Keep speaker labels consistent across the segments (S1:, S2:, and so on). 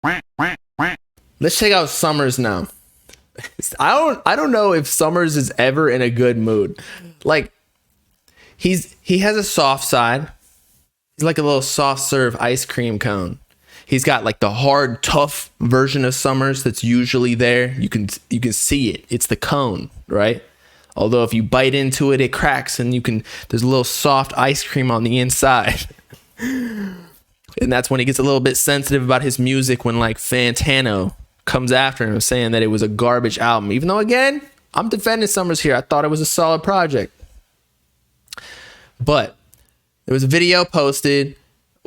S1: Let's check out Summrs now. I don't know if Summrs is ever in a good mood. Like he has a soft side. He's like a little soft serve ice cream cone. He's got like the hard, tough version of Summrs that's usually there. You can see it. It's the cone, right? Although if you bite into it, it cracks and there's a little soft ice cream on the inside. And that's when he gets a little bit sensitive about his music when like Fantano comes after him saying that it was a garbage album. Even though, again, I'm defending Summrs here. I thought it was a solid project. But there was a video posted,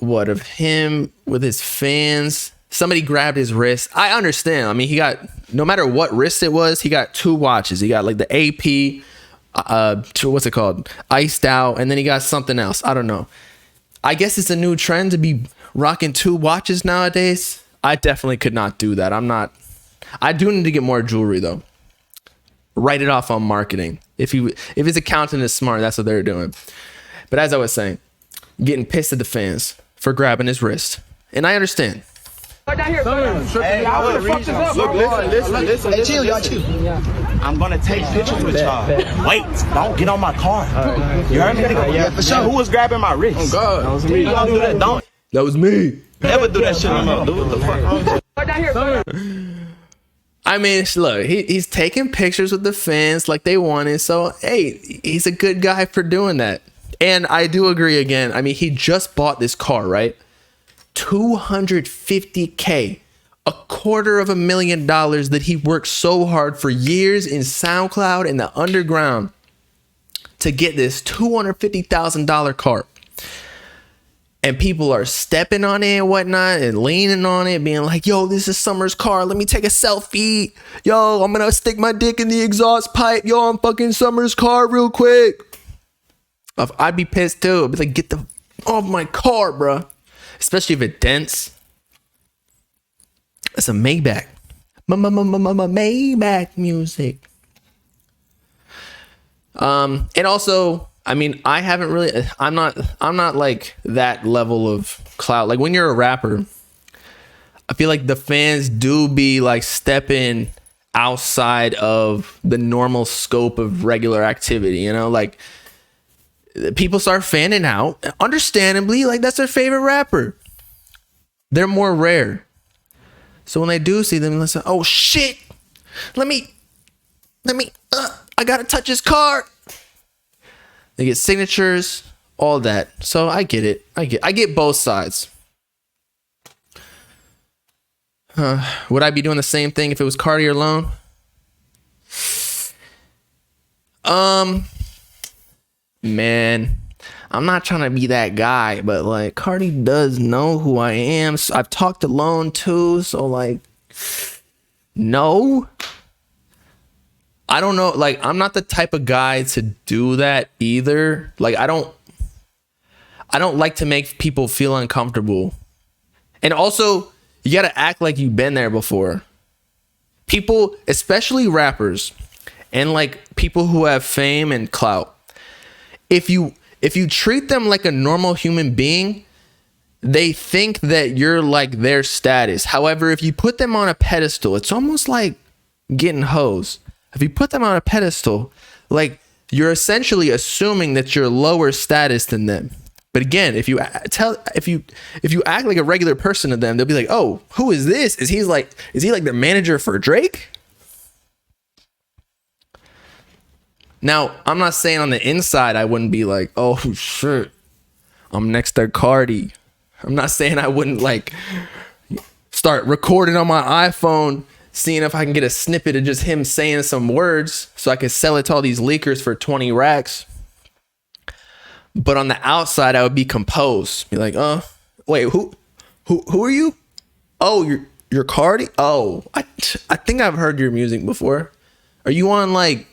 S1: of him with his fans. Somebody grabbed his wrist. I understand. I mean, he got, no matter what wrist it was, he got 2 watches. He got like the AP, what's it called? Iced out. And then he got something else. I don't know. I guess it's a new trend to be rocking 2 watches nowadays. I definitely could not do that. I do need to get more jewelry though. Write it off on marketing. If his accountant is smart, that's what they're doing. But as I was saying, getting pissed at the fans for grabbing his wrist. And I understand.
S2: Right down here. Hey, listen. Hey, chill, y'all chill. I'm gonna take pictures with y'all. Wait, don't get on my car. You heard me? Yeah, for sure. Who was grabbing my wrist? Oh God, that was me. Don't do that. Don't.
S1: That was me.
S2: Never do that shit no more. Do what the fuck. Right down here.
S1: I mean, look, he's taking pictures with the fans like they wanted. So hey, he's a good guy for doing that. And I do agree again. I mean, he just bought this car, right? $250K, $250,000 that he worked so hard for years in SoundCloud and the underground to get this $250,000 car. And people are stepping on it and whatnot and leaning on it, being like, yo, this is Summrs' car. Let me take a selfie. Yo, I'm going to stick my dick in the exhaust pipe. Yo, I'm fucking Summrs' car real quick. I'd be pissed too. I'd be like, get the off my car, bro. Especially if it dents. It's a Maybach. Maybach music. And also, I mean, I'm not like that level of clout. Like when you're a rapper, I feel like the fans do be like stepping outside of the normal scope of regular activity, you know, like people start fanning out, understandably, like that's their favorite rapper. They're more rare. So when they do see them, listen, oh shit, let me, I gotta touch his car. They get signatures, all that. So I get it. I get both sides. Would I be doing the same thing if it was Cardi alone? Man, I'm not trying to be that guy, but like Cardi does know who I am. So I've talked to Lone too, so like, no. I don't know. Like, I'm not the type of guy to do that either. Like, I don't like to make people feel uncomfortable. And also, you got to act like you've been there before. People, especially rappers and like people who have fame and clout, if you treat them like a normal human being, they think that you're like their status. However, if you put them on a pedestal, it's almost like getting hosed. If you put them on a pedestal, like you're essentially assuming that you're lower status than them. But again, if you act like a regular person to them, they'll be like, "Oh, who is this? Is he like the manager for Drake?" Now, I'm not saying on the inside I wouldn't be like, "Oh shit, I'm next to Cardi." I'm not saying I wouldn't like start recording on my iPhone, seeing if I can get a snippet of just him saying some words so I can sell it to all these leakers for 20 racks. But on the outside, I would be composed. Be like, wait, who are you? Oh, you're Cardi? Oh, I think I've heard your music before. Are you on like,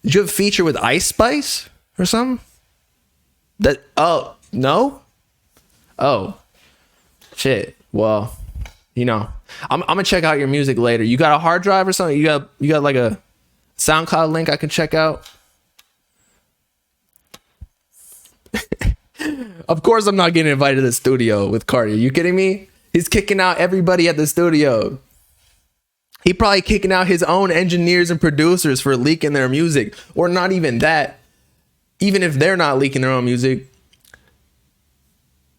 S1: did you have a feature with Ice Spice or something? Oh, no? Oh, shit. Well, you know, I'm gonna check out your music later. You got a hard drive or something? You got like a SoundCloud link I can check out? Of course I'm not getting invited to the studio with Cardi. Are you kidding me? He's kicking out everybody at the studio. He probably kicking out his own engineers and producers for leaking their music, or not even that. Even if they're not leaking their own music,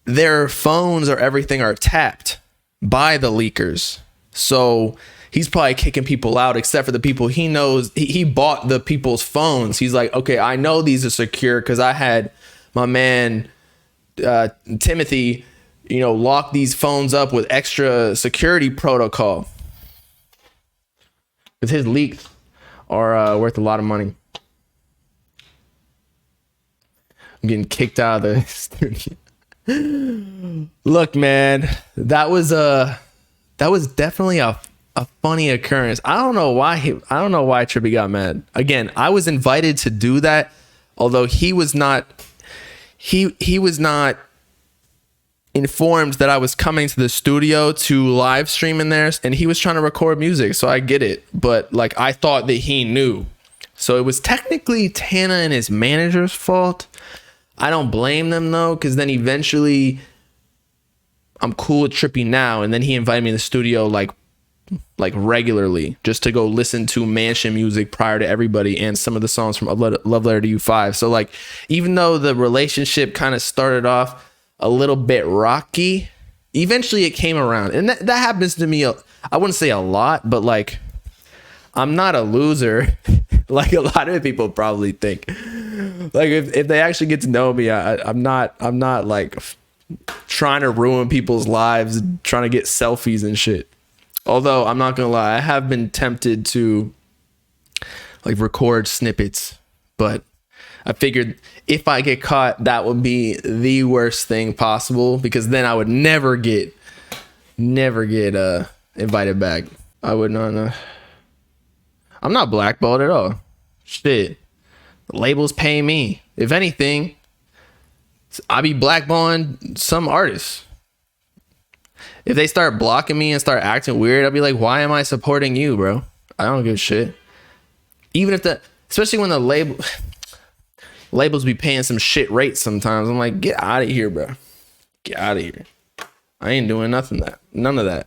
S1: their phones or everything are tapped by the leakers. So he's probably kicking people out, except for the people he knows. He bought the people's phones. He's like, okay, I know these are secure because I had my man Timothy, lock these phones up with extra security protocol. Because his leaks are worth a lot of money. I'm getting kicked out of the studio. Look, man, that was definitely a funny occurrence. I don't know why Trippy got mad. Again, I was invited to do that, although he was not informed that I was coming to the studio to live stream in there, and he was trying to record music, so I get it. But like, I thought that he knew. So it was technically Tana and his manager's fault. I don't blame them though, because then eventually I'm cool with Trippy now, and then he invited me in the studio like regularly just to go listen to Mansion music prior to everybody and some of the songs from Love Letter to You 5. So like, even though the relationship kind of started off a little bit rocky, eventually it came around. And that happens to me, I wouldn't say a lot, but like, I'm not a loser like a lot of people probably think. Like if they actually get to know me, I'm not like trying to ruin people's lives, trying to get selfies and shit. Although I'm not gonna lie, I have been tempted to like record snippets, but I figured if I get caught, that would be the worst thing possible, because then I would never get invited back. I would not. I'm not blackballed at all. Shit, the labels pay me. If anything, I be blackballing some artists. If they start blocking me and start acting weird, I'll be like, why am I supporting you, bro? I don't give a shit. Even if especially when the labels be paying some shit rates sometimes, I'm like, get out of here, bro. Get out of here. I ain't doing none of that.